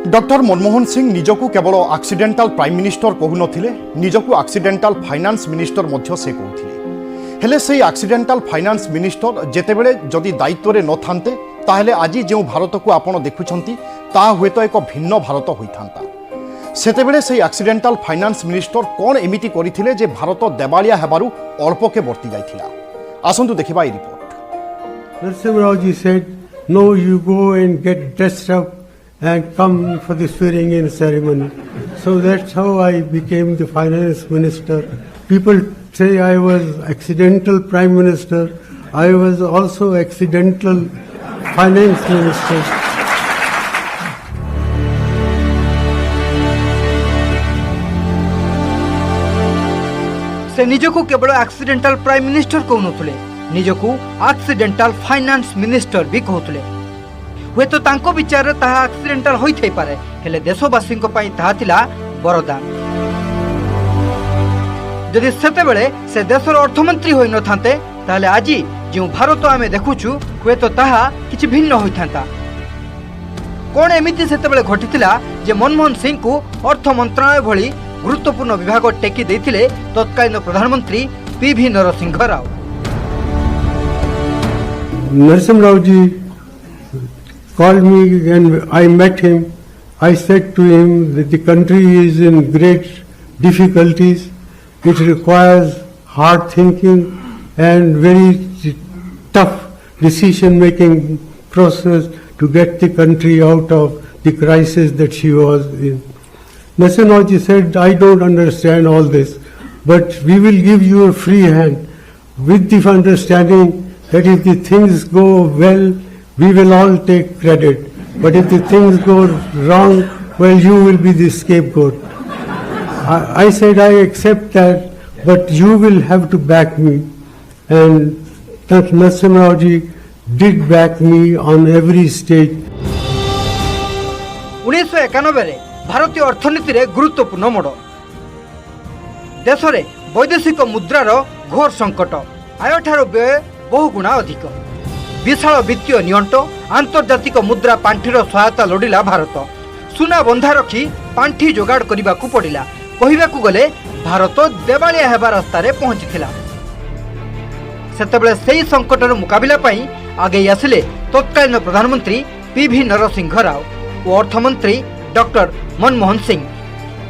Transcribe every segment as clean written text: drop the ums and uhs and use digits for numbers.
Doctor Manmohan Singh निजकू केवल आक्सीडेंटाल prime minister कहू नथिले, निजकू आक्सीडेंटाल finance minister मध्य से कहूथिले। हेले से आक्सीडेंटाल फाइनान्स मिनिस्टर जेतेबेले जदि दायित्व न थांते ताहेले आज जो भारत को आपण देखुछंती ता हुएत एक भिन्न भारत होइथांता। सेतेबेले से आक्सीडेंटाल फाइनान्स मिनिस्टर कौन एमिति करिथिले जे भारत देवालिया हेबारु अल्पके वर्ती जाइथिला। आसंतु देखिबा ए report. Narasimha Rao ji said, "No, you go and get dressed up and come for the swearing-in ceremony." So that's how I became the finance minister. People say I was accidental prime minister. I was also accidental finance minister. से निजकू केवल accidental prime minister कहूनुले, निजकू accidental finance minister भी कहूले। हुए तो तांको विचार ताहा एक्सीडेंटल होई थाई पारे, हेले देशवासी पई ताहा थिला वरदान। जदि सेते बेले से देशर अर्थमंत्री होई न थांते ताहले आज जो भारत आमे देखुछु हुए तो ताहा किछि भिन्न होई थांता। कोन एमिति सेते बेले घटिथिला जे मनमोहन सिंह को अर्थ मंत्रालय भली गुरुत्वपूर्ण विभाग टेकी देथिले तत्कालीन प्रधानमंत्री PV Narasimha Rao. Narasimha Rao ji called me and I met him. I said to him that the country is in great difficulties. It requires hard thinking and very tough decision-making process to get the country out of the crisis that she was in. Narasimha Rao ji said, "I don't understand all this, but we will give you a free hand with the understanding that if the things go well, we will all take credit. But if the things go wrong, well, you will be the scapegoat." I said, "I accept that, but you will have to back me." And Narasimha Rao ji did back me on every stage. 1991 भारतीय अर्थनीति रे गुरुत्वपूर्ण मोड़। देश में वैदेशिक मुद्रार घोर संकट, आय ठारो व्यय बहु गुणा अधिक, विशाल वित्तीय नियंट, आंतर्जातिक मुद्रा पांठिर सहायता लोडिला भारत। सुना बंधा रखी पांठि जोगाड़ करने को पड़ा। कहवाकू गले भारत देवालिया हेबा रास्तार पहुंचीला। सेतेबेले सेही संकटर मुकाबिला पई आगे आसिले तत्कालीन प्रधानमंत्री पीवी नरसिंह राव और अर्थमंत्री डॉक्टर मनमोहन सिंह।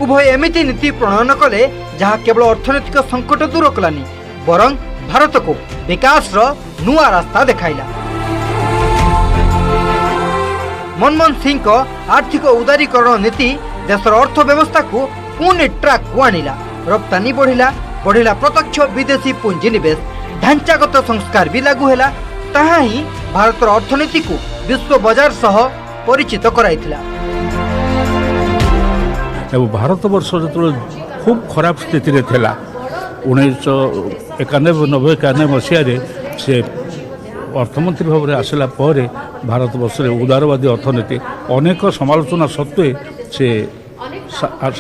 उभय एमिति नीति प्रणयन कले जहाँ केवल अर्थनैतिक संकट दूर कलानी, बरं भारत को विकास नुआ रास्ता देखाइला। मनमोहन सिंह को आर्थिक उदारीकरण नीति देशर अर्थव्यवस्था को पुणी ट्रैक को आनिला। रप्तानी बढ़िला, बढ़िला प्रत्यक्ष विदेशी पुंजी निवेश, ढांचागत संस्कार भी लागू हैला। ताहा ही भारतर अर्थनीति को विश्व बाजार सह परिचित कराइथिला। भारत वर्ष जो खूब खराब स्थिति रे थिला 1991 मसीह से अर्थमंत्री भाव में आसला भारत वर्ष उदारवादी अर्थनीति अनेक समालोचना सत्वे से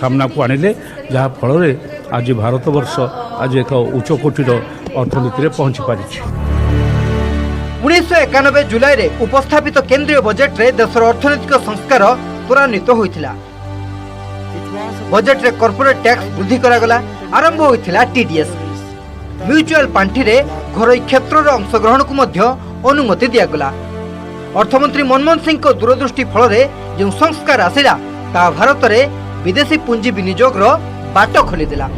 सामना को आनिले, जहाँ फल आज भारत वर्ष आज एक उच्च कोटीर अर्थनीति पहुँची पारी। 1991 जुलाई रे उपस्थापित केंद्रीय बजेट रे देशर अर्थनैतिक संस्कार त्वरान्वित होइथिला। बजेट रे कॉर्पोरेट टैक्स वृद्धि करागला, आरंभ होइथिला टीडीएस। म्यूचुअल पांठि रे घरोई क्षेत्र अंशग्रहण को मध्य अनुमति दियागला। अर्थमंत्री मनमोहन सिंह को दूरदृष्टि फल रे जो संस्कार आसिला ता भारत रे विदेशी पुंजी विनियोग रो बाट खोलिदेला।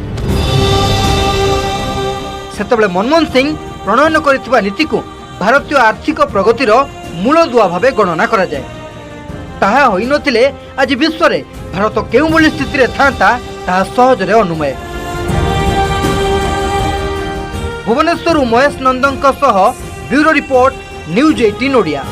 सेतेबेले मनमोहन सिंह प्रणयन करिथिबा नीति को भारतीय आर्थिक प्रगतिर मूलदुआ भावे गणना करा जाए। ताहा होई नथिले आज विश्व रे भारत केउ भली स्थिति रे थांता ताहा सहजरे अनुमय। भुवनेश्वर महेश नंदन सह ब्यूरो रिपोर्ट न्यूज 18 ओडिया।